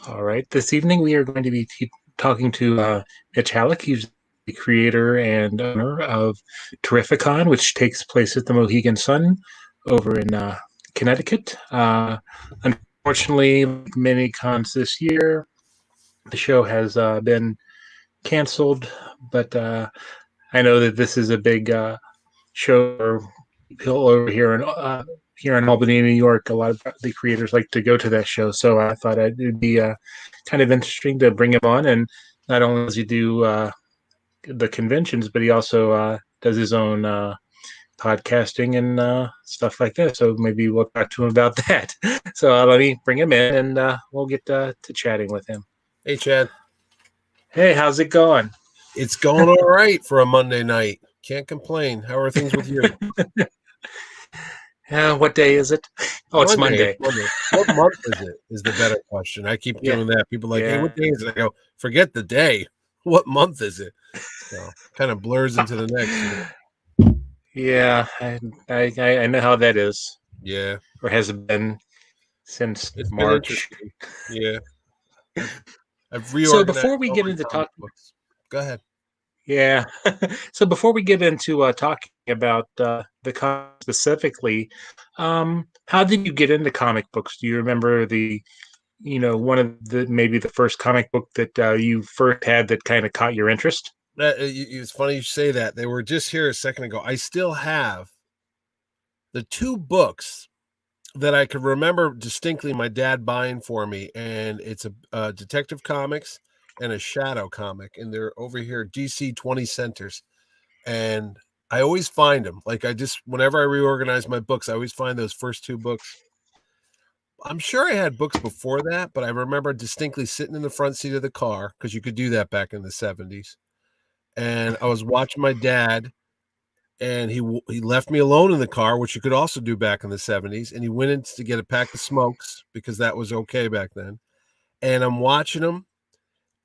All right. This evening we are going to be talking to Mitch Hallock. He's the creator and owner of TerrifiCon, which takes place at the Mohegan Sun over in Connecticut. Unfortunately, like many cons this year, the show has been canceled, but I know that this is a big show for people over here in Albany, New York. A lot of the creators like to go to that show, so I thought it'd be kind of interesting to bring him on. And not only does he do the conventions, but he also does his own podcasting and stuff like that. So maybe we'll talk to him about that. So let me bring him in, and we'll get to chatting with him. Hey, Chad. Hey, how's it going? It's going all right for a Monday night. Can't complain. How are things with you? What day is it? Oh, it's Monday. Monday. What month is it? Is the better question. I keep doing that. People are like, hey, what day is it? I go, forget the day. What month is it? So kind of blurs into the next. Yeah, I know how that is. Yeah. Or has it been since March? Yeah. I've reorganized. So before we get into talking, books. Go ahead. Yeah. So before we get into talking about the comic specifically, how did you get into comic books? Do you remember one of the maybe the first comic book that you first had that kind of caught your interest? It's funny you say that. They were just here a second ago. I still have the two books that I could remember distinctly my dad buying for me, and it's a Detective Comics and a Shadow comic, and they're over here DC 20 centers, and I always find them. Like whenever I reorganize my books, I always find those first two books. I'm sure I had books before that, but I remember distinctly sitting in the front seat of the car, because you could do that back in the 70s, and I was watching my dad, and he left me alone in the car, which you could also do back in the 70s, and he went in to get a pack of smokes because that was okay back then, and I'm watching him,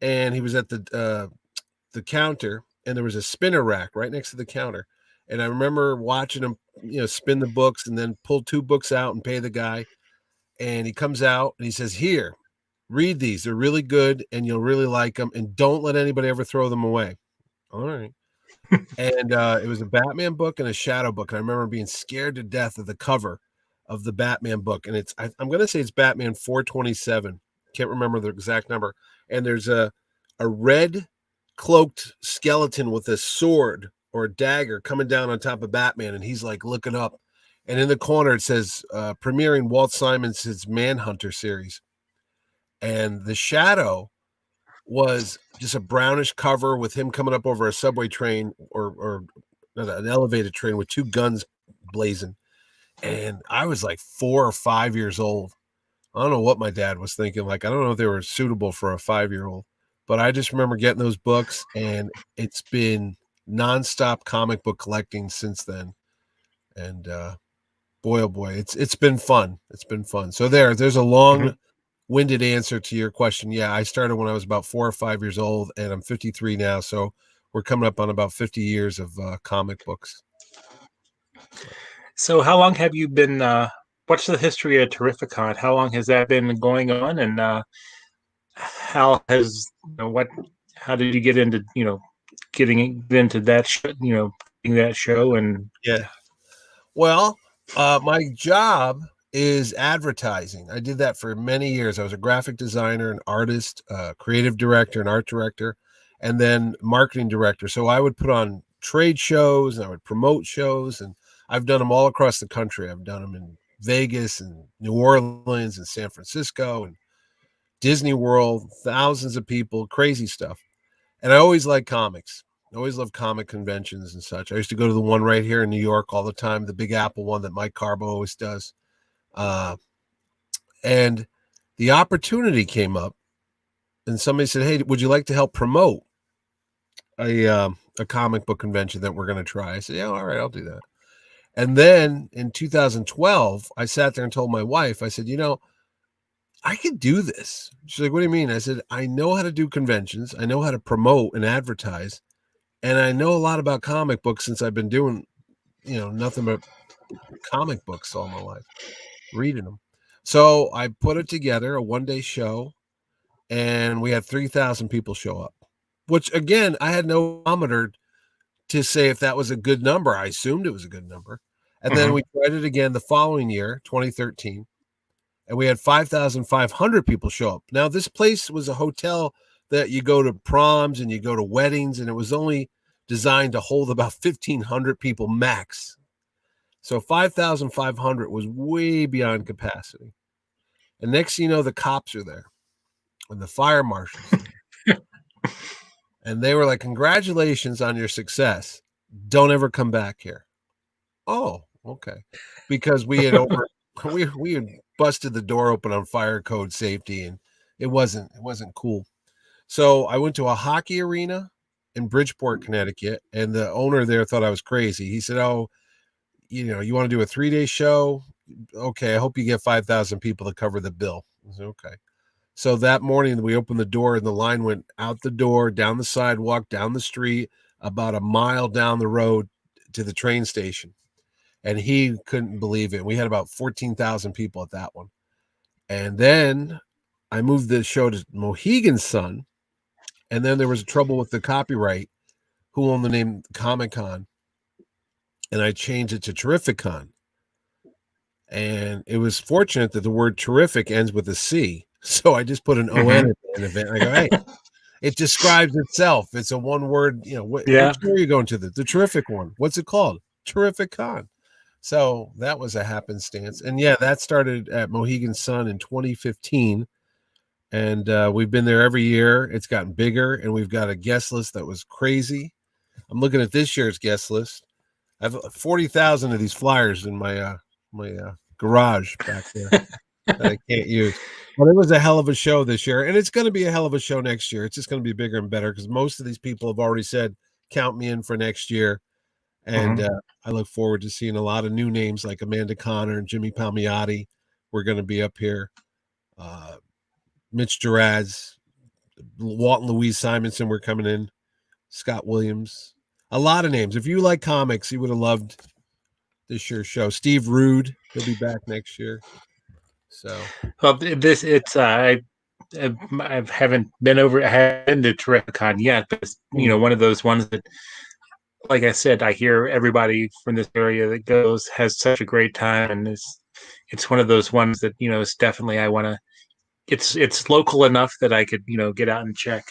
and he was at the counter, and there was a spinner rack right next to the counter, and I remember watching him, spin the books and then pull two books out and pay the guy, and he comes out and he says, "Here, read these. They're really good, and you'll really like them, and don't let anybody ever throw them away." All right. And it was a Batman book and a Shadow book, and I remember being scared to death of the cover of the Batman book, and I'm going to say it's Batman 427. Can't remember the exact number. And there's a red cloaked skeleton with a sword or a dagger coming down on top of Batman, and he's like looking up, and in the corner it says premiering Walt Simon's Manhunter series, and the Shadow was just a brownish cover with him coming up over a subway train or an elevated train with two guns blazing, and I was like 4 or 5 years old. I don't know what my dad was thinking. Like, I don't know if they were suitable for a 5-year-old, but I just remember getting those books, and it's been nonstop comic book collecting since then. And boy, oh boy, it's been fun. It's been fun. So there's a long-winded answer to your question. Yeah, I started when I was about 4 or 5 years old, and I'm 53 now. So we're coming up on about 50 years of comic books. So how long have you been? What's the history of TerrifiCon? How long has that been going on, and how has How did you get into getting into that that show? And yeah, well, my job is advertising. I did that for many years. I was a graphic designer, an artist, creative director, an art director, and then marketing director. So I would put on trade shows and I would promote shows, and I've done them all across the country. I've done them in Vegas and New Orleans and San Francisco and Disney World, thousands of people, crazy stuff. And I always liked comics. I always loved comic conventions and such. I used to go to the one right here in New York all the time, the Big Apple one that Mike Carbo always does. And the opportunity came up, and somebody said, "Hey, would you like to help promote a comic book convention that we're going to try?" I said, "Yeah, all right, I'll do that." And then in 2012, I sat there and told my wife, I said, I could do this. She's like, "What do you mean?" I said, "I know how to do conventions. I know how to promote and advertise. And I know a lot about comic books since I've been doing, nothing but comic books all my life, reading them." So I put it together, a one-day show, and we had 3,000 people show up, which again, I had no barometer to say if that was a good number. I assumed it was a good number. And then we tried it again the following year, 2013, and we had 5,500 people show up. Now, this place was a hotel that you go to proms and you go to weddings, and it was only designed to hold about 1,500 people max. So 5,500 was way beyond capacity. And next thing you know, the cops are there and the fire marshals. And they were like, congratulations on your success. Don't ever come back here. Oh, okay. Because we had we had busted the door open on fire code safety, and it wasn't cool. So I went to a hockey arena in Bridgeport, Connecticut, and the owner there thought I was crazy. He said, "Oh, you want to do a 3-day show? Okay, I hope you get 5,000 people to cover the bill." I said, okay. So that morning we opened the door and the line went out the door, down the sidewalk, down the street, about a mile down the road to the train station. And he couldn't believe it. We had about 14,000 people at that one. And then I moved the show to Mohegan Sun. And then there was trouble with the copyright, who owned the name Comic-Con. And I changed it to TerrifiCon. And it was fortunate that the word terrific ends with a C. So I just put an O-N at the end of it. I go, hey, it describes itself. It's a one-word, what show are you going to? The terrific one. What's it called? TerrifiCon. So that was a happenstance. And yeah, that started at Mohegan Sun in 2015. And we've been there every year. It's gotten bigger, and we've got a guest list that was crazy. I'm looking at this year's guest list. I have 40,000 of these flyers in my garage back there that I can't use. But it was a hell of a show this year, and it's going to be a hell of a show next year. It's just going to be bigger and better because most of these people have already said, count me in for next year. And I look forward to seeing a lot of new names like Amanda Connor and Jimmy Palmiotti. We're going to be up here. Mitch Gerards, Walt and Louise Simonson were coming in. Scott Williams. A lot of names. If you like comics, you would have loved this year's show. Steve Rude, he'll be back next year. So, well, I haven't been to TerrifiCon yet, but it's, one of those ones that, like I said, I hear everybody from this area that goes has such a great time, and it's one of those ones that it's definitely I want to. It's local enough that I could get out and check.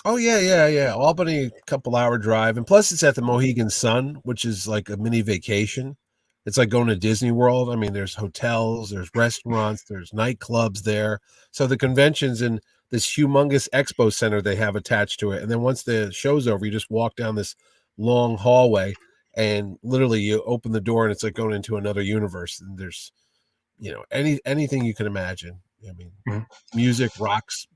Oh yeah. Albany, couple hour drive, and plus it's at the Mohegan Sun, which is like a mini vacation. It's like going to Disney World. I mean, there's hotels, there's restaurants, there's nightclubs there. So the convention's in this humongous expo center they have attached to it. And then once the show's over, you just walk down this long hallway and literally you open the door and it's like going into another universe. And there's, anything you can imagine. I mean, music, rocks,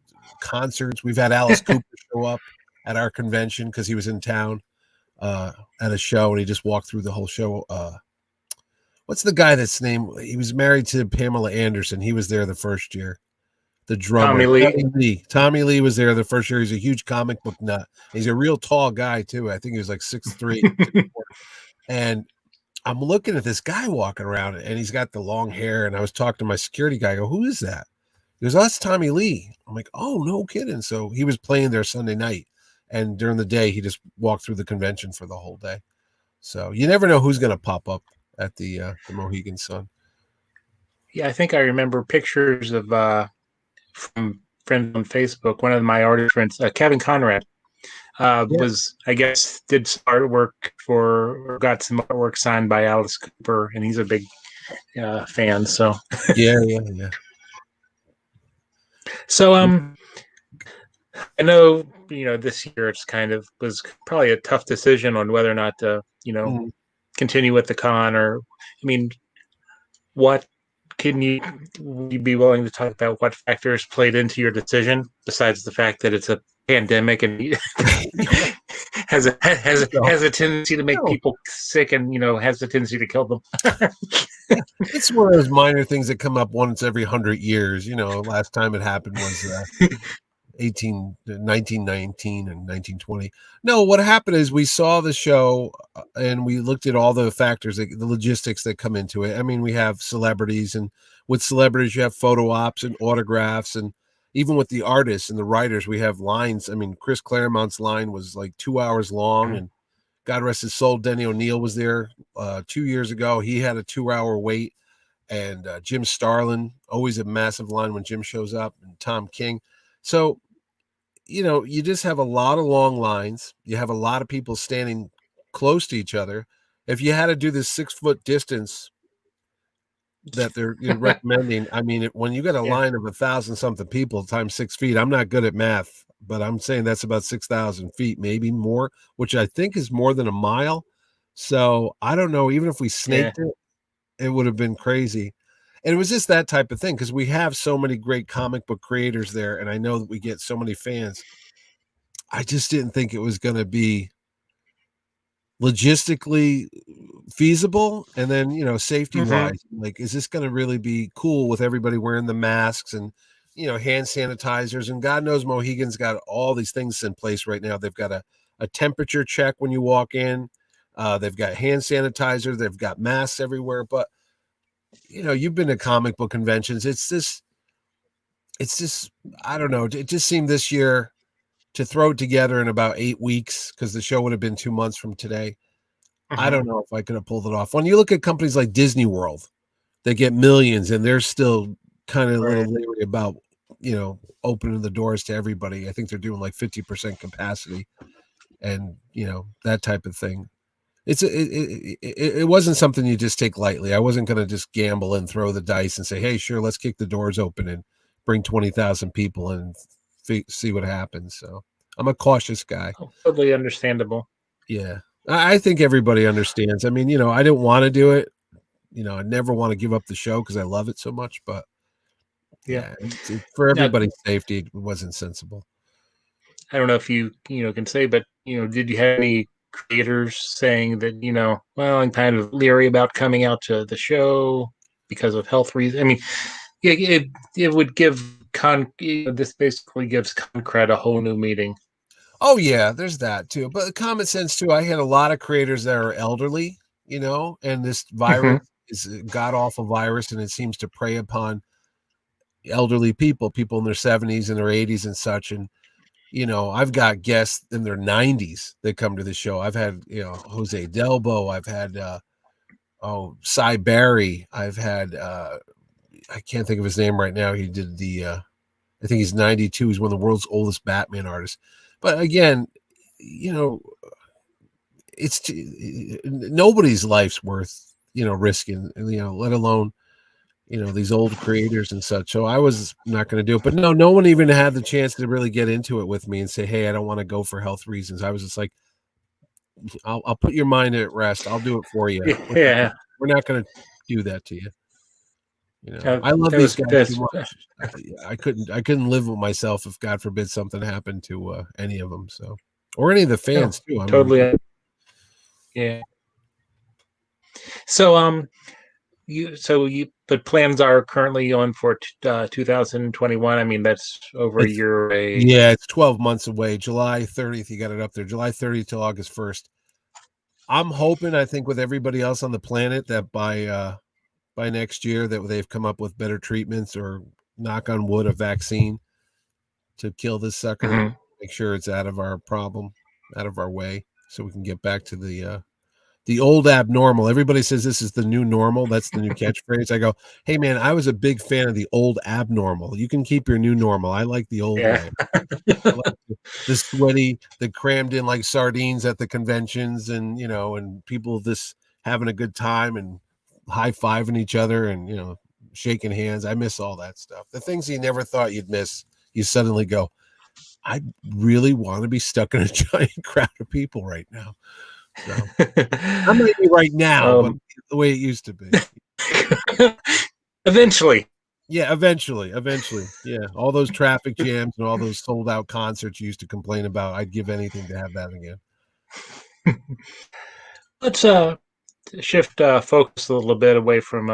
concerts. We've had Alice Cooper show up at our convention because he was in town at a show and he just walked through the whole show. What's the guy that's named? He was married to Pamela Anderson. He was there the first year. The drummer, Tommy Lee was there the first year. He's a huge comic book nut. He's a real tall guy too. I think he was like 6'3", 6'4". And I'm looking at this guy walking around and he's got the long hair. And I was talking to my security guy. I go, who is that? He goes, oh, that's Tommy Lee. I'm like, oh, no kidding. So he was playing there Sunday night. And during the day, he just walked through the convention for the whole day. So you never know who's going to pop up at the Mohegan Sun. Yeah, I think I remember pictures of from friends on Facebook. One of my artist friends, Kevin Conrad, was, I guess, did some artwork or got some artwork signed by Alice Cooper, and he's a big fan. So yeah. So I know this year it's was probably a tough decision on whether or not to continue with the con, or I mean, what would you be willing to talk about what factors played into your decision besides the fact that it's a pandemic and has a tendency to make people sick and has a tendency to kill them. It's one of those minor things that come up once every 100 years. Last time it happened was 1919 and 1920. No, what happened is we saw the show and we looked at all the factors, the logistics that come into it. I mean, we have celebrities, and with celebrities, you have photo ops and autographs. And even with the artists and the writers, we have lines. I mean, Chris Claremont's line was like 2 hours long, and God rest his soul, Denny O'Neil was there 2 years ago. He had a 2-hour wait. And Jim Starlin, always a massive line when Jim shows up, and Tom King. So, you just have a lot of long lines. You have a lot of people standing close to each other. If you had to do this 6-foot distance that they're recommending, I mean, when you got a line of 1,000 something people times 6 feet, I'm not good at math, but I'm saying that's about 6,000 feet, maybe more, which I think is more than a mile. So I don't know. Even if we snaked it, it would have been crazy. And it was just that type of thing, because we have so many great comic book creators there, and I know that we get so many fans. I just didn't think it was going to be logistically feasible, and then safety wise, like, is this going to really be cool with everybody wearing the masks and hand sanitizers? And God knows Mohegan's got all these things in place right now. They've got a temperature check when you walk in. They've got hand sanitizer. They've got masks everywhere. But you've been to comic book conventions. It's just I don't know. It just seemed this year to throw it together in about 8 weeks, because the show would have been 2 months from today. I don't know if I could have pulled it off. When you look at companies like Disney World, they get millions, and they're still kind of a little leery about opening the doors to everybody. I think they're doing like 50% capacity, and that type of thing. It wasn't something you just take lightly. I wasn't going to just gamble and throw the dice and say, hey, sure, let's kick the doors open and bring 20,000 people and see what happens. So I'm a cautious guy. Totally understandable. Yeah. I think everybody understands. I mean, I didn't want to do it. I never want to give up the show because I love it so much, but for everybody's safety, it wasn't sensible. I don't know if you can say, but did you have any creators saying that well, I'm kind of leery about coming out to the show because of health reasons? I mean, it would give this basically gives Concred a whole new meaning. Oh yeah, there's that too. But common sense too. I had a lot of creators that are elderly, and this virus is a god awful virus, and it seems to prey upon elderly people in their 70s and their 80s and such. And I've got guests in their 90s that come to the show. I've had Jose Delbo. I've had Cy Barry. I've had I can't think of his name right now. He did I think he's 92. He's one of the world's oldest Batman artists. But again, it's nobody's life's worth risking, let alone these old creators and such. So I was not going to do it. But no one even had the chance to really get into it with me and say, hey, I don't want to go for health reasons. I was just like, I'll put your mind at rest. I'll do it for you. Yeah. We're not going to do that to you. I love these guys too much. I couldn't live with myself if, God forbid, something happened to any of them. So, or any of the fans too. Totally. Yeah. So, but plans are currently on for 2021. I mean, that's over a year away. Yeah, it's 12 months away. July 30th, you got it up there. July 30th till August 1st. I'm hoping, I think, with everybody else on the planet, that by next year that they've come up with better treatments, or, knock on wood, a vaccine to kill this sucker. Make sure it's out of our way, so we can get back to the old abnormal. Everybody says this is the new normal. That's the new catchphrase. I go, hey man, I was a big fan of the old abnormal. You can keep your new normal. I like the old way. I like the sweaty, the crammed in like sardines at the conventions, and and people this having a good time and high-fiving each other and shaking hands. I miss all that stuff. The things you never thought you'd miss, you suddenly go, I really want to be stuck in a giant crowd of people right now. So I'm not right now, but the way it used to be. Eventually. Yeah, eventually. Yeah. All those traffic jams and all those sold out concerts you used to complain about. I'd give anything to have that again. Let's shift focus a little bit away from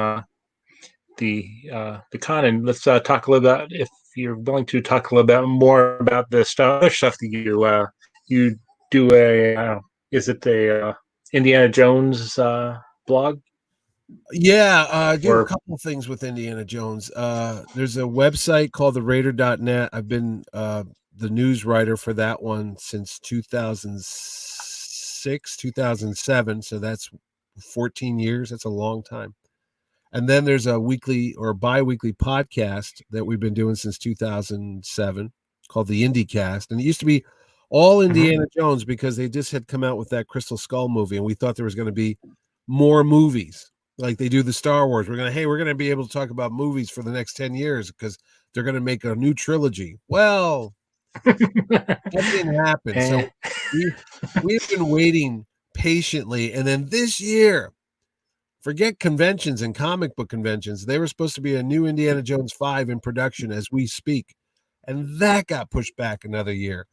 the con, and let's talk a little about, if you're willing to talk a little bit more about the other stuff that you do is it a Indiana Jones blog? Yeah, I do a Or couple things with Indiana Jones. There's a website called theraider.net. I've been the news writer for that one since 2006, 2007. So that's 14 years. That's a long time. And then there's a weekly or bi-weekly podcast that we've been doing since 2007 called the Indy Cast. And it used to be all Indiana Jones because they just had come out with that Crystal Skull movie, and we thought there was going to be more movies like they do the Star Wars. We're going to be able to talk about movies for the next 10 years because they're going to make a new trilogy. Well, that didn't happen. So we've been waiting patiently, and then this year, forget conventions and comic book conventions. They were supposed to be a new Indiana Jones 5 in production as we speak. And that got pushed back another year.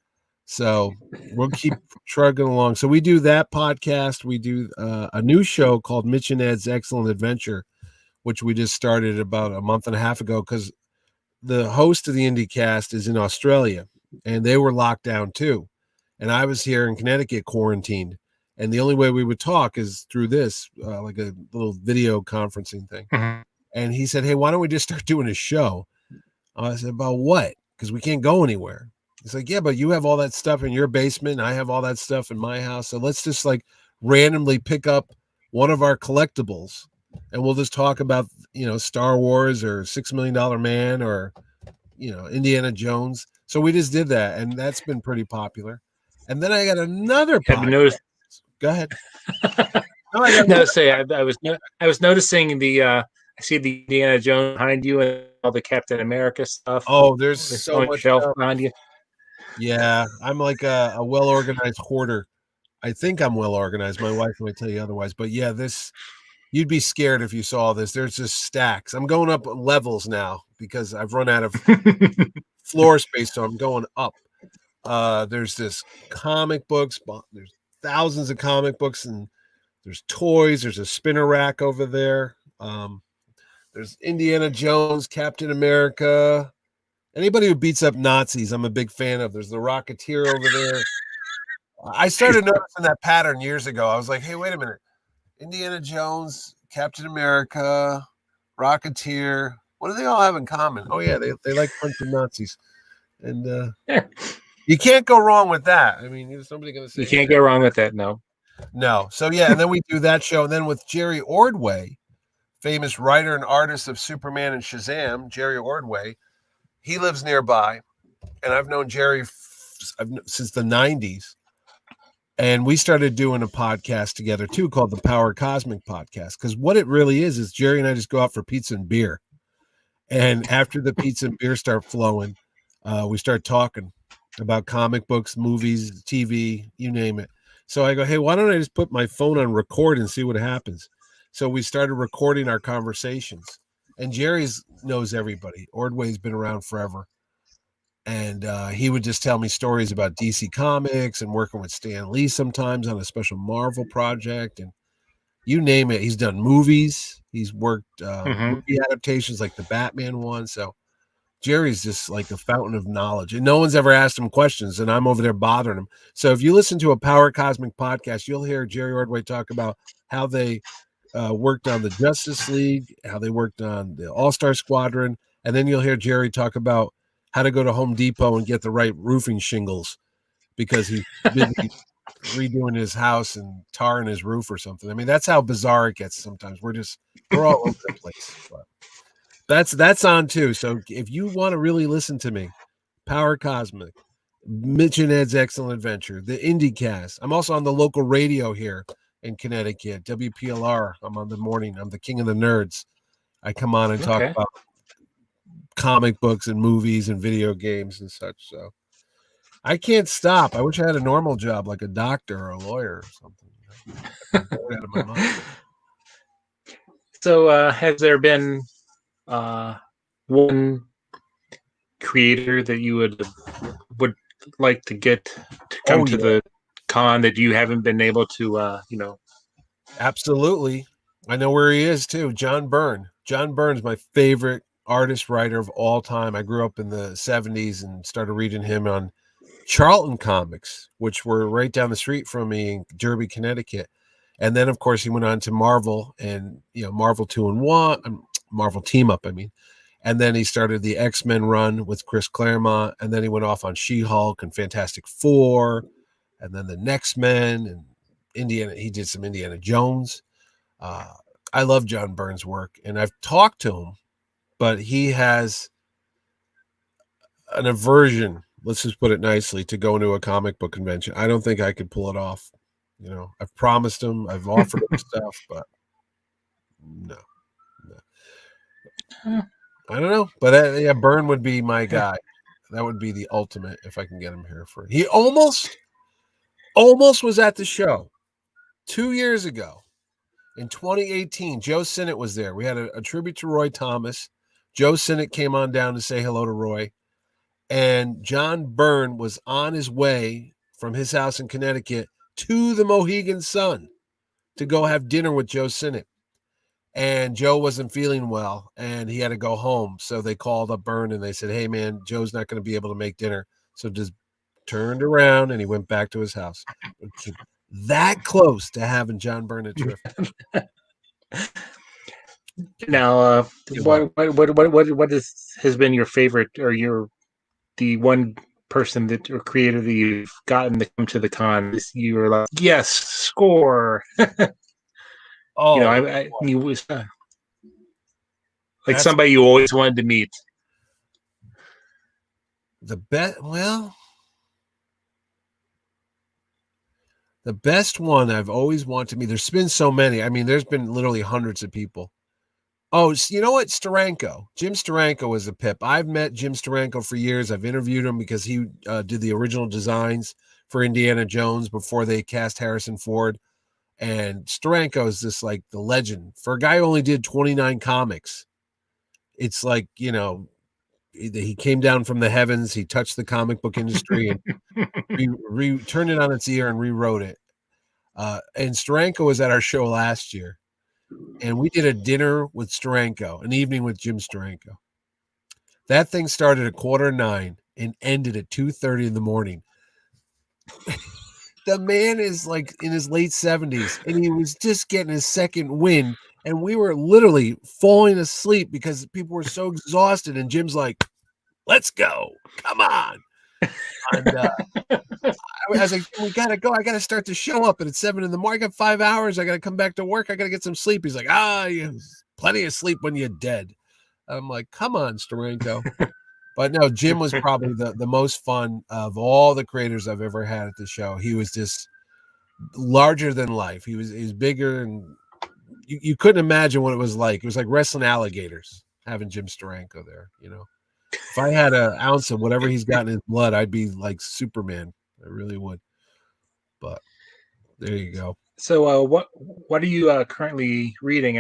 So we'll keep trugging along. So we do that podcast. We do a new show called Mitch and Ed's Excellent Adventure, which we just started about a month and a half ago because the host of the Indy Cast is in Australia and they were locked down too. And I was here in Connecticut quarantined. And the only way we would talk is through this, like a little video conferencing thing. Mhm. And he said, "Hey, why don't we just start doing a show?" I said, "About what? Because we can't go anywhere." He's like, "Yeah, but you have all that stuff in your basement. And I have all that stuff in my house. So let's just like randomly pick up one of our collectibles and we'll just talk about, Star Wars or $6 Million Man or, Indiana Jones." So we just did that. And that's been pretty popular. And then I got another have you podcast. noticed? Go ahead. No, I got No, say I was noticing the I see the Indiana Jones behind you and all the Captain America stuff. Oh, there's It's so on the much shelf stuff. behind you. Yeah, I'm like a well-organized hoarder. I think I'm well organized. My wife might tell you otherwise, but yeah, you'd be scared if you saw this. There's just stacks. I'm going up levels now because I've run out of floor space, so I'm going up. There's this comic books. There's thousands of comic books, and there's toys. There's a spinner rack over there. There's Indiana Jones, Captain America. Anybody who beats up Nazis, I'm a big fan of. There's the Rocketeer over there. I started noticing that pattern years ago. I was like, hey, wait a minute. Indiana Jones, Captain America, Rocketeer. What do they all have in common? Oh, yeah, they like punching Nazis. And you can't go wrong with that. I mean, is somebody going to say You can't go wrong with that. No. no? So, yeah, and then we do that show. And then with Jerry Ordway, famous writer and artist of Superman and Shazam, Jerry Ordway, he lives nearby. And I've known Jerry since the 90s. And we started doing a podcast together too called the Power Cosmic Podcast. Because what it really is Jerry and I just go out for pizza and beer. And after the pizza and beer start flowing, we start talking about comic books, movies, TV, you name it. So I go, hey, why don't I just put my phone on record and see what happens? So we started recording our conversations. And Jerry's knows everybody. Ordway's been around forever. And he would just tell me stories about DC Comics and working with Stan Lee sometimes on a special Marvel project. And you name it. He's done movies. He's worked movie adaptations like the Batman one. So Jerry's just like a fountain of knowledge. And no one's ever asked him questions. And I'm over there bothering him. So if you listen to a Power Cosmic podcast, you'll hear Jerry Ordway talk about how they worked on the Justice League, how they worked on the All-Star Squadron. And then you'll hear Jerry talk about how to go to Home Depot and get the right roofing shingles because he's busy redoing his house and tarring his roof or something. I mean, that's how bizarre it gets sometimes. We're all over the place. But that's on too. So if you want to really listen to me, Power Cosmic, Mitch and Ed's Excellent Adventure, the Indy Cast. I'm also on the local radio here in Connecticut, WPLR. I'm on the morning. I'm the king of the nerds. I come on and talk about comic books and movies and video games and such. So I can't stop. I wish I had a normal job like a doctor or a lawyer or something. So has there been one creator that you would like to get to come to the con that you haven't been able to Absolutely. I know where he is too. John Byrne. John Byrne's my favorite artist writer of all time. I grew up in the 70s and started reading him on Charlton Comics, which were right down the street from me in Derby, Connecticut. And then, of course, he went on to Marvel and, Marvel 2 and 1, Marvel Team Up, I mean. And then he started the X-Men run with Chris Claremont. And then he went off on She-Hulk and Fantastic Four. And then the Next Men and he did some Indiana Jones. I love John Byrne's work. And I've talked to him, but he has an aversion, let's just put it nicely, to go into a comic book convention. I don't think I could pull it off. I've promised him, I've offered him stuff, but no. I don't know, but yeah, Byrne would be my guy. That would be the ultimate if I can get him here for. He almost was at the show 2 years ago in 2018. Joe Sinnott was there. We had a tribute to Roy Thomas. Joe Sinnott came on down to say hello to Roy, and John Byrne was on his way from his house in Connecticut to the Mohegan Sun to go have dinner with Joe Sinnott. And Joe wasn't feeling well, and he had to go home. So they called up Byrne, and they said, hey, man, Joe's not going to be able to make dinner. So just turned around, and he went back to his house. That close to having John Byrne at Terrific. Now, what has been your favorite, or the one person that or creator that you've gotten to come to the con? You were like, yes, score. Oh, you was like somebody you always wanted to meet. The best one I've always wanted to meet. There's been so many. I mean, there's been literally hundreds of people. Oh, you know what? Steranko. Jim Steranko was a pip. I've met Jim Steranko for years. I've interviewed him because he did the original designs for Indiana Jones before they cast Harrison Ford. And Steranko is just like the legend. For a guy who only did 29 comics, it's like, he came down from the heavens. He touched the comic book industry and turned it on its ear and rewrote it. And Steranko was at our show last year. And we did a dinner with Steranko, an evening with Jim Steranko. That thing started at 8:45 and ended at 2:30 in the morning. The man is like in his late 70s, and he was just getting his second wind. And we were literally falling asleep because people were so exhausted. And Jim's like, let's go. Come on. And I was like, we got to go. I got to start the show up. And it's 7 in the morning. I got 5 hours. I got to come back to work. I got to get some sleep. He's like, plenty of sleep when you're dead. I'm like, come on, Steranko. But no, Jim was probably the most fun of all the creators I've ever had at the show. He was just larger than life. He was bigger, and you couldn't imagine what it was like. It was like wrestling alligators having Jim Steranko there. If I had an ounce of whatever he's got in his blood, I'd be like Superman. I really would. But there you go. So, what are you currently reading?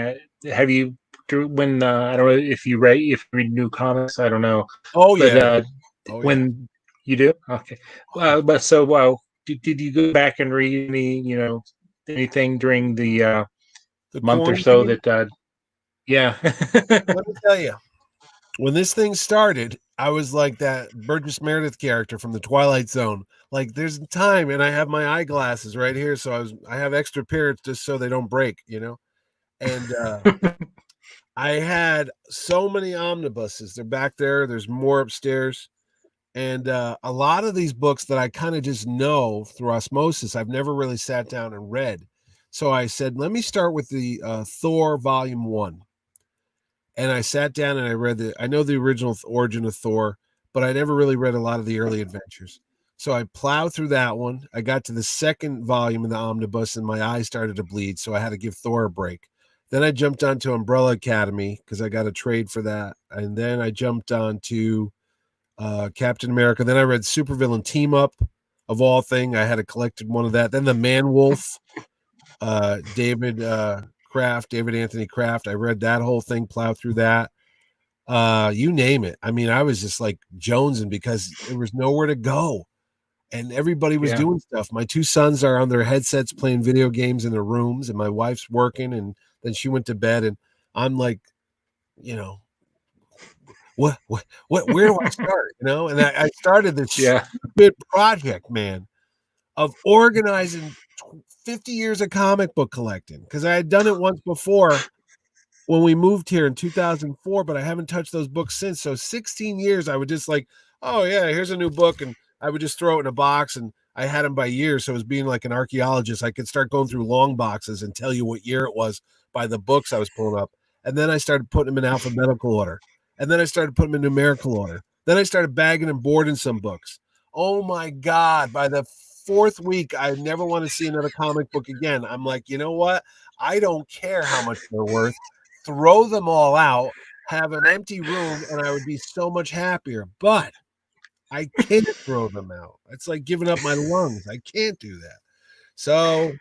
Have you? When I don't know if you read new comics, I don't know. Oh, but, yeah. When you do, okay. But so, did you go back and read anything during the month or so that? Yeah. Let me tell you, when this thing started, I was like that Burgess Meredith character from the Twilight Zone. Like, there's time, and I have my eyeglasses right here, so I have extra pairs just so they don't break, And I had so many omnibuses. They're back there. There's more upstairs. And a lot of these books that I kind of just know through osmosis, I've never really sat down and read. So I said, let me start with the Thor Volume 1. And I sat down and I read I know the original origin of Thor, but I never really read a lot of the early adventures. So I plowed through that one. I got to the second volume in the omnibus and my eyes started to bleed. So I had to give Thor a break. Then I jumped onto Umbrella Academy because I got a trade for that. And then I jumped onto Captain America. Then I read Supervillain Team Up, of all things. I had a collected one of that. Then the Man Wolf, David Anthony Kraft. I read that whole thing, plowed through that. You name it. I mean, I was just like jonesing because there was nowhere to go. And everybody was doing stuff. My 2 sons are on their headsets playing video games in their rooms, and my wife's working, and then she went to bed, and I'm like, what, where do I start? And I started this stupid project, man, of organizing 50 years of comic book collecting, because I had done it once before when we moved here in 2004, but I haven't touched those books since. So 16 years, I would just like, oh yeah, here's a new book, and I would just throw it in a box, and I had them by years. So it was being like an archaeologist. I could start going through long boxes and tell you what year it was by the books I was pulling up. And then I started putting them in alphabetical order. And then I started putting them in numerical order. Then I started bagging and boarding some books. Oh my God. By the fourth week, I never want to see another comic book again. I'm like, you know what? I don't care how much they're worth. Throw them all out, have an empty room, and I would be so much happier. But I can't throw them out. It's like giving up my lungs. I can't do that. So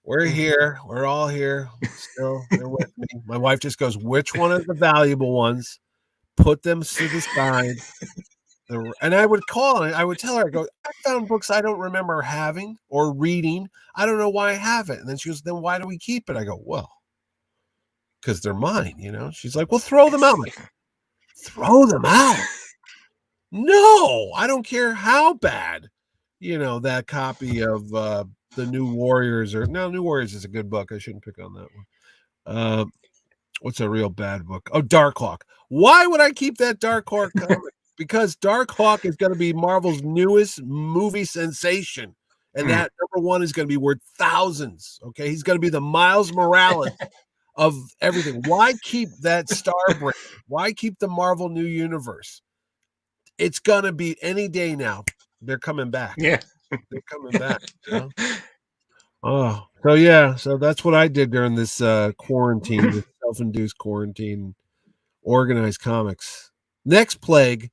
we're here. We're all here. Still, they're with me. My wife just goes, which one are the valuable ones? Put them to the side. And I would call and I would tell her, I go, I found books I don't remember having or reading. I don't know why I have it. And then she goes, then why do we keep it? I go, well, because they're mine, you know. She's like, well, throw them out. Like, throw them out. No, I don't care how bad, you know, that copy of the New Warriors New Warriors is a good book. I shouldn't pick on that one. What's a real bad book? Oh, Dark Hawk. Why would I keep that Dark Hawk comic? Because Dark Hawk is going to be Marvel's newest movie sensation. And that number one is going to be worth thousands. Okay. He's going to be the Miles Morales of everything. Why keep that star brand? Why keep the Marvel New Universe? It's going to be any day now. They're coming back. Yeah. They're coming back. You know? Oh, so yeah. So that's what I did during this quarantine, this self-induced quarantine, organized comics. Next plague,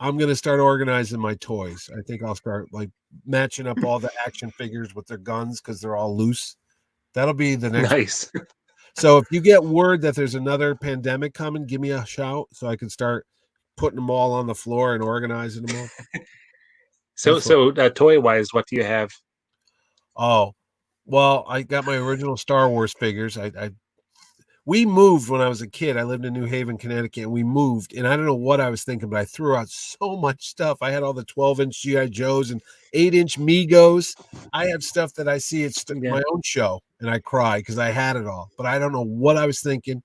I'm going to start organizing my toys. I think I'll start like matching up all the action figures with their guns because they're all loose. That'll be the next. Nice. So if you get word that there's another pandemic coming, give me a shout so I can start putting them all on the floor and organizing them all. So toy wise, what do you have? Oh, well, I got my original Star Wars figures. We moved when I was a kid. I lived in New Haven, Connecticut, and we moved. And I don't know what I was thinking, but I threw out so much stuff. I had all the 12-inch G.I. Joes and 8-inch Megos. I have stuff that I see at my own show, and I cry because I had it all. But I don't know what I was thinking.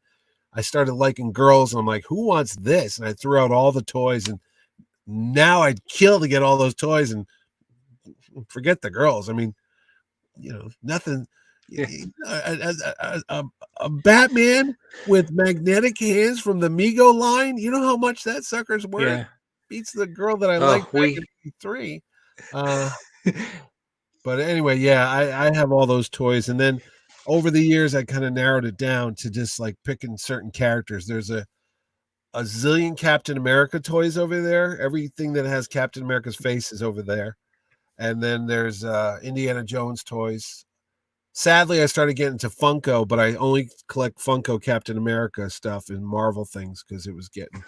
I started liking girls, and I'm like, who wants this? And I threw out all the toys, and now I'd kill to get all those toys and forget the girls. I mean, you know, nothing. Yeah. A Batman with magnetic hands from the Mego line. You know how much that sucker's worth? Yeah. Beats the girl that I liked back in '83. But anyway, yeah, I have all those toys. And then over the years, I kind of narrowed it down to just like picking certain characters. There's a zillion Captain America toys over there. Everything that has Captain America's face is over there. And then there's Indiana Jones toys. Sadly, I started getting into Funko, but I only collect Funko Captain America stuff and Marvel things because it was getting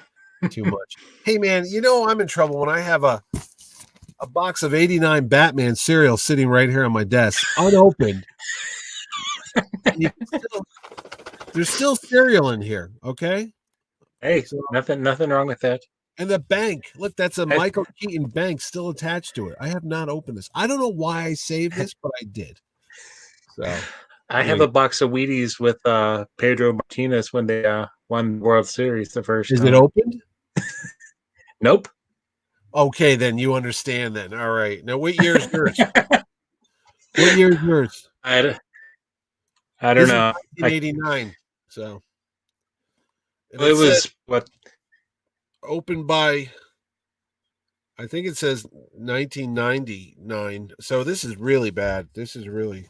too much. Hey, man, you know I'm in trouble when I have a box of 89 Batman cereal sitting right here on my desk, unopened. There's still cereal in here, okay? Hey, so, nothing wrong with that. And the bank, look, that's a Michael Keaton bank still attached to it. I have not opened this. I don't know why I saved this, but I did. So I have a box of Wheaties with Pedro Martinez when they won the World Series the first time. Is it opened? Nope. Okay, then you understand then. All right. Now, what year is yours? What year is yours? I don't know. 1989. So it was what? Opened by, I think it says 1999. So this is really bad. This is really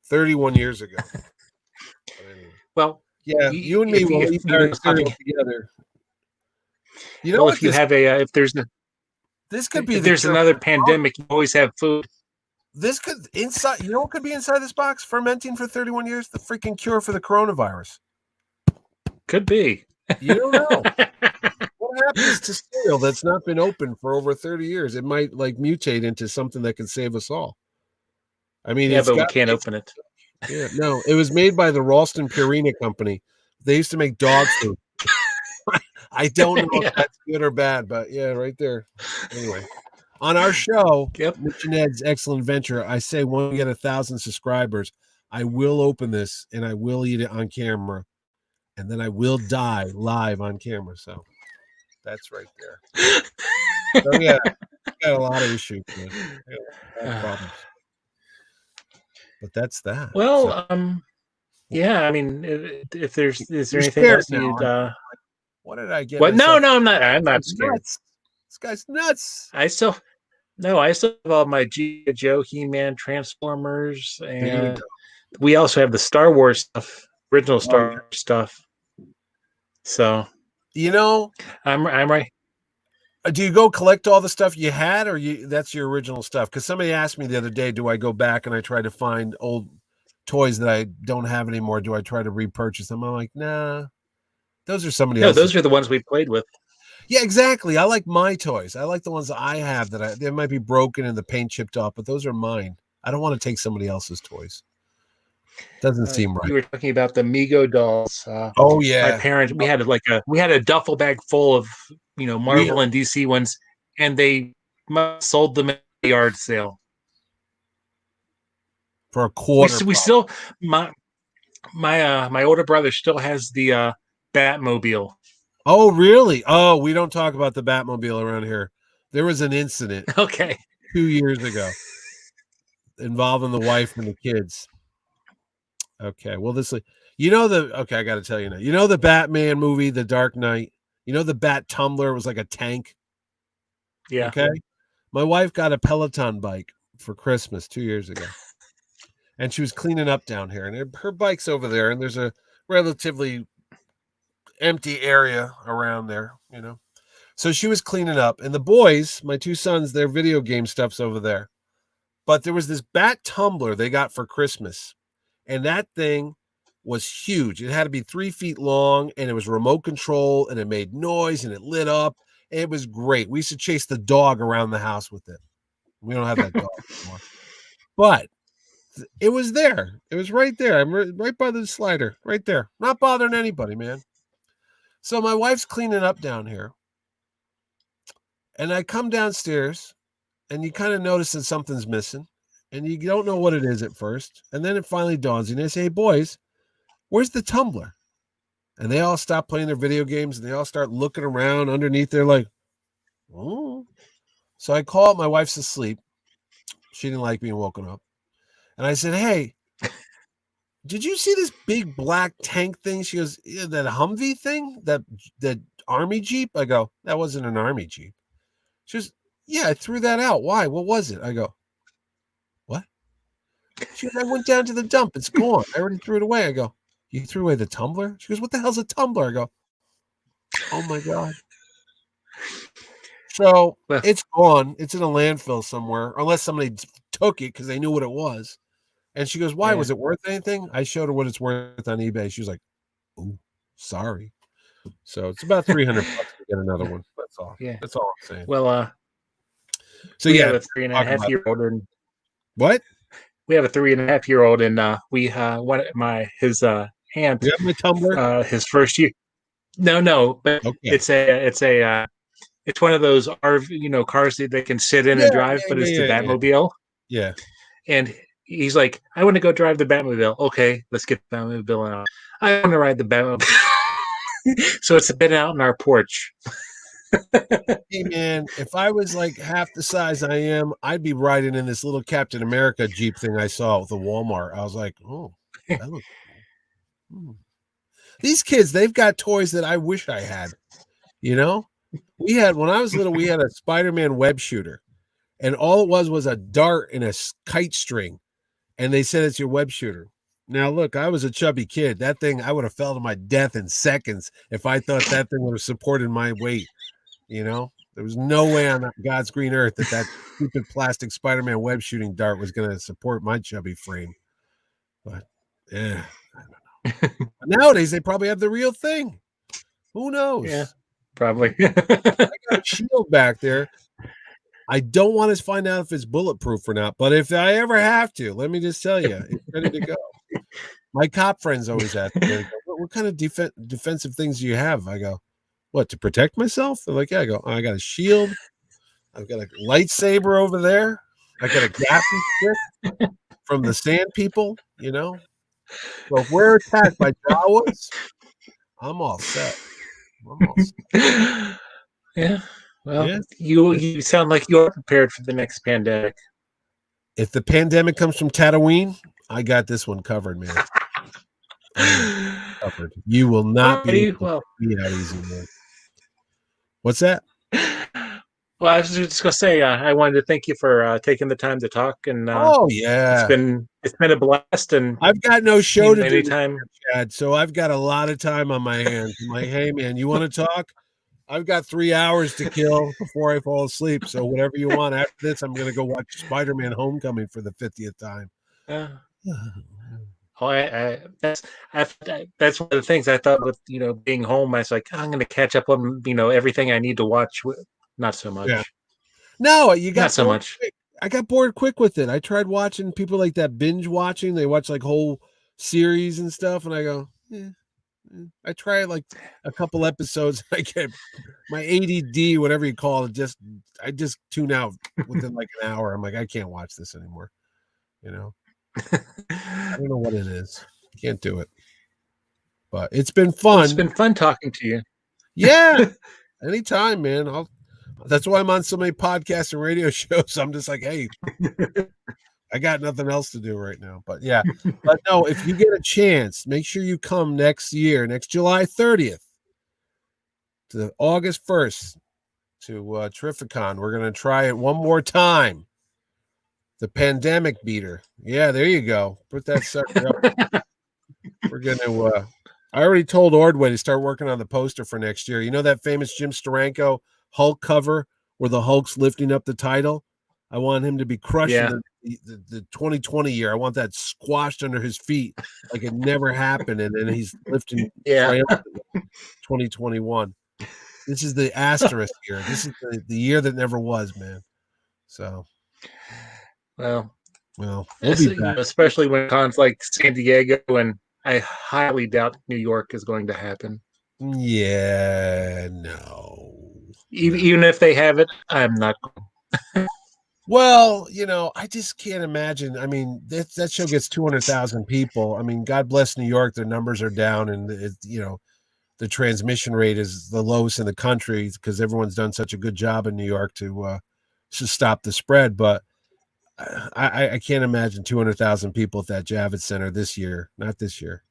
31 years ago. Anyway. Well, yeah, you and me will eat our cereal together. You know, if you have if there's this could be if there's another pandemic, you always have food. This could inside. You know what could be inside this box? Fermenting for 31 years, the freaking cure for the coronavirus. Could be. You don't know. What happens to cereal that's not been open for over 30 years? It might like mutate into something that can save us all. I mean, yeah, but we can't open it. Yeah, no, it was made by the Ralston Purina Company. They used to make dog food. I don't know if that's good or bad, but yeah, right there. Anyway, On our show, Yep. Mitch and Ed's Excellent Venture, I say when we get 1,000 subscribers, I will open this and I will eat it on camera, and then I will die live on camera. So that's right there. So yeah, got a lot of issues, man. I got a lot of problems. But that's that. Well, So, yeah. I mean, if there's is there you're anything scared else now. you'd What did I get what? No, myself? no, I'm not. I'm not scared. Nuts. This guy's nuts. I still have all my G.I. Joe, He-Man, Transformers, There you and go. we also have the Star Wars stuff, original Star Oh, yeah. Wars stuff. So You know, I'm right. do you go collect all the stuff you had, or that's your original stuff? Because somebody asked me the other day, do I go back and I try to find old toys that I don't have anymore? Do I try to repurchase them? I'm like, nah, those are somebody No, else's. those are the ones we played with. Yeah, exactly. I like my toys. I like the ones that I have they might be broken and the paint chipped off, but those are mine. I don't want to take somebody else's toys. Doesn't seem right. You were talking about the Mego dolls. Oh My yeah, parents, we had a duffel bag full of Marvel and DC ones, and they sold them at the yard sale for a quarter. We still my older brother still has the Batmobile. Oh really? Oh, we don't talk about the Batmobile around here. There was an incident Okay. 2 years ago involving the wife and the kids. Okay, well I got to tell you now. You know the Batman movie, The Dark Knight. You know the Bat Tumbler was like a tank. Yeah. Okay. My wife got a Peloton bike for Christmas 2 years ago, and she was cleaning up down here, and her bike's over there, and there's a relatively empty area around there, So she was cleaning up, and the boys, my two sons, their video game stuff's over there. But there was this Bat Tumbler they got for Christmas, and that thing was huge. It had to be 3 feet long, and it was remote control, and it made noise, and it lit up. It was great. We used to chase the dog around the house with it. We don't have that dog anymore. But it was there. It was right there. I'm right by the slider, right there. Not bothering anybody, man. So my wife's cleaning up down here, and I come downstairs, and you kind of notice that something's missing, and you don't know what it is at first, and then it finally dawns on you. They say, "Hey, boys, where's the tumbler?" And they all stop playing their video games, and they all start looking around underneath. They're like, "Oh." So I call up. My wife's asleep. She didn't like being woken up. And I said, "Hey, did you see this big black tank thing?" She goes, "Yeah, that Humvee thing, that army Jeep?" I go, "That wasn't an army Jeep." She goes, "Yeah, I threw that out. Why? What was it?" I go, "What?" She goes, "I went down to the dump. It's gone. I already threw it away." I go, "You threw away the tumbler?" She goes, "What the hell's a tumbler?" I go, "Oh my God." So it's gone. It's in a landfill somewhere, unless somebody took it because they knew what it was. And she goes, "Why? Was it worth anything?" I showed her what it's worth on eBay. She was like, "Oh, sorry." So it's about $300 to get another one. That's all. Yeah. That's all I'm saying. Well, so we yeah, have a 3.5-year-old, and what? We have a 3.5-year-old, and we his aunt. You have my Tumblr? His first year. No, but Okay. it's one of those RV, cars that they can sit in and drive, but it's the Batmobile. Yeah. And he's like, "I want to go drive the Batmobile." Okay, let's get the Batmobile out. I want to ride the Batmobile. So it's been out on our porch. Hey man, if I was like half the size I am, I'd be riding in this little Captain America Jeep thing I saw at the Walmart. I was like, "Oh, that looks cool." These kids, they've got toys that I wish I had. When I was little, we had a Spider-Man web shooter, and all it was a dart and a kite string, and they said it's your web shooter. Now, look, I was a chubby kid. That thing, I would have fell to my death in seconds if I thought that thing would have supported my weight. There was no way on God's green earth that stupid plastic Spider-Man web shooting dart was going to support my chubby frame. But yeah, I don't know. Nowadays, they probably have the real thing. Who knows? Yeah, probably. I got a shield back there. I don't want to find out if it's bulletproof or not, but if I ever have to, let me just tell you, it's ready to go. My cop friends always ask me, "What kind of defensive things do you have?" I go, "What, to protect myself?" They're like, "Yeah." I go, "I got a shield. I've got a lightsaber over there. I got a gaffy stick from the Sand People, you know. So if we're attacked by Jawas, I'm all set. Yeah. Well, Yeah. you sound like you're prepared for the next pandemic. If the pandemic comes from Tatooine, I got this one covered, man. Covered. You will not be able to be out easy, man. What's that? Well, I was just gonna say, I wanted to thank you for taking the time to talk, and oh yeah, it's been a blast. And I've got no show to do, anytime, Chad, so I've got a lot of time on my hands. I'm like, hey man, you want to talk? I've got 3 hours to kill before I fall asleep. So whatever you want. After this, I'm gonna go watch Spider-Man: Homecoming for the 50th time. That's one of the things I thought with being home. I was like, I'm going to catch up on everything I need to watch. Not so much. Yeah. No, you got not so much. Quick. I got bored quick with it. I tried watching people like that binge watching. They watch like whole series and stuff, and I go, I try like a couple episodes. I get my ADD, whatever you call it. I just tune out within like an hour. I'm like, I can't watch this anymore. I don't know what it is. Can't do it. But it's been fun. Well, it's been fun talking to you. Yeah. Anytime, man. That's why I'm on so many podcasts and radio shows. I'm just like, hey, I got nothing else to do right now. But yeah. But no, if you get a chance, make sure you come next July 30th to August 1st to TerrifiCon. We're going to try it one more time. The pandemic beater. Yeah, there you go. Put that sucker up. We're going to I already told Ordway to start working on the poster for next year. You know that famous Jim Steranko Hulk cover where the Hulk's lifting up the title? I want him to be crushing the 2020 year. I want that squashed under his feet like it never happened, and then he's lifting 2021. This is the asterisk year. This is the year that never was, man. So Well, we'll be back. Especially when cons like San Diego, and I highly doubt New York is going to happen. Yeah, no. Even if they have it, I'm not going. Well, I just can't imagine. I mean, that show gets 200,000 people. I mean, God bless New York. Their numbers are down, and the transmission rate is the lowest in the country because everyone's done such a good job in New York to stop the spread. But I can't imagine 200,000 people at that Javits Center this year. Not this year,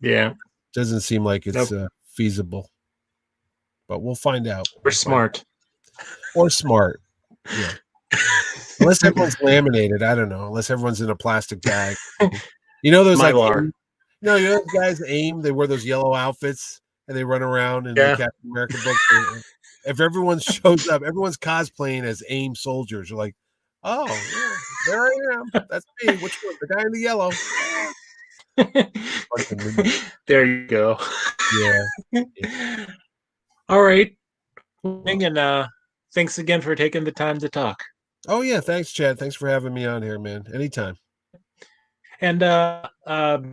Yeah. Doesn't seem like it's feasible. But we'll find out. Or smart. Yeah. Unless everyone's laminated. I don't know. Unless everyone's in a plastic bag. Those Mylar. those guys AIM, they wear those yellow outfits and they run around in the Captain America book. If everyone shows up, everyone's cosplaying as AIM soldiers. You're like, oh, yeah, there I am. That's me. Which one? The guy in the yellow. There you go. Yeah. All right. And thanks again for taking the time to talk. Oh yeah, thanks, Chad. Thanks for having me on here, man. Anytime. And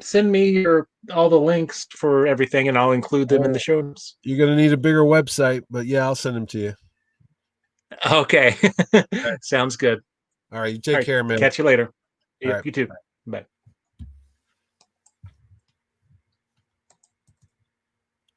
send me all the links for everything, and I'll include them in the show notes. You're gonna need a bigger website, but yeah, I'll send them to you. Okay. Sounds good. All right, you take care, man. Catch you later. All right. You too. Bye.